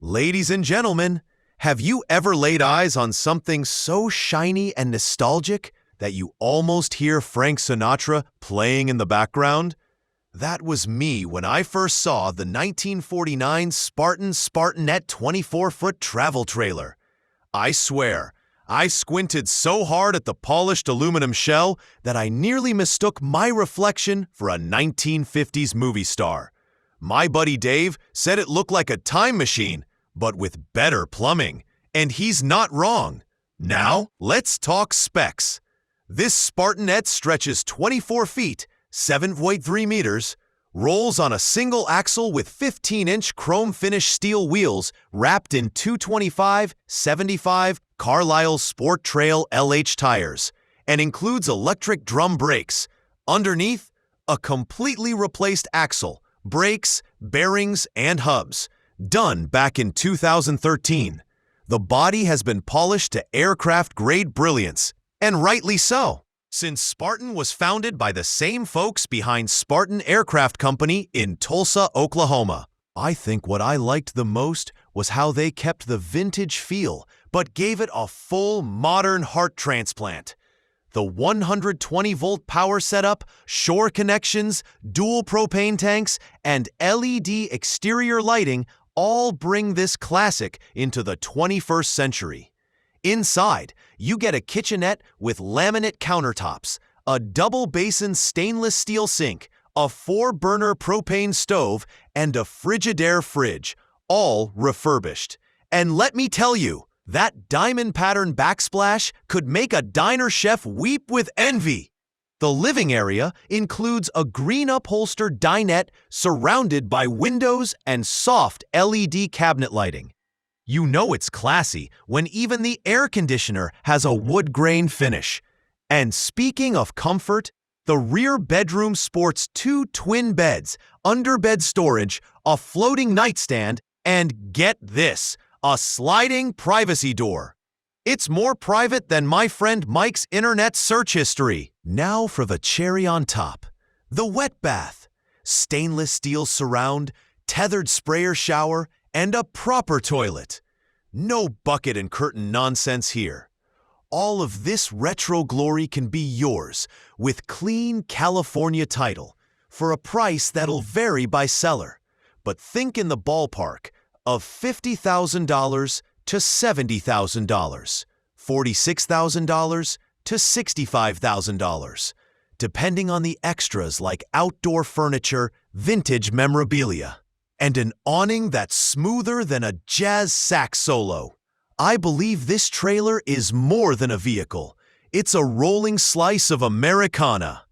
Ladies and gentlemen, have you ever laid eyes on something so shiny and nostalgic that you almost hear Frank Sinatra playing in the background? That was me when I first saw the 1949 Spartan Spartanette 24-foot travel trailer. I swear, I squinted so hard at the polished aluminum shell that I nearly mistook my reflection for a 1950s movie star. My buddy Dave said it looked like a time machine, but with better plumbing, and he's not wrong. Now, let's talk specs. This Spartanette stretches 24 feet, 7.3 meters, rolls on a single axle with 15-inch chrome-finished steel wheels wrapped in 225/75 Carlisle Sport Trail LH tires, and includes electric drum brakes. Underneath, a completely replaced axle, brakes, bearings, and hubs. Done back in 2013. The body has been polished to aircraft-grade brilliance, and rightly so, since Spartan was founded by the same folks behind Spartan Aircraft Company in Tulsa, Oklahoma. I think what I liked the most was how they kept the vintage feel, but gave it a full modern heart transplant. The 120-volt power setup, shore connections, dual propane tanks, and LED exterior lighting all bring this classic into the 21st century. Inside, you get a kitchenette with laminate countertops, a double-basin stainless steel sink, a 4-burner propane stove, and a Frigidaire fridge, all refurbished. And let me tell you, that diamond pattern backsplash could make a diner chef weep with envy. The living area includes a green upholstered dinette surrounded by windows and soft LED cabinet lighting. You know it's classy when even the air conditioner has a wood grain finish. And speaking of comfort, the rear bedroom sports 2 twin beds, underbed storage, a floating nightstand, and get this, a sliding privacy door. It's more private than my friend Mike's internet search history. Now for the cherry on top. The wet bath. Stainless steel surround, tethered sprayer shower, and a proper toilet. No bucket and curtain nonsense here. All of this retro glory can be yours with clean California title for a price that'll vary by seller. But think in the ballpark of $50,000 to $70,000, $46,000 to $65,000, depending on the extras like outdoor furniture, vintage memorabilia, and an awning that's smoother than a jazz sax solo. I believe this trailer is more than a vehicle. It's a rolling slice of Americana.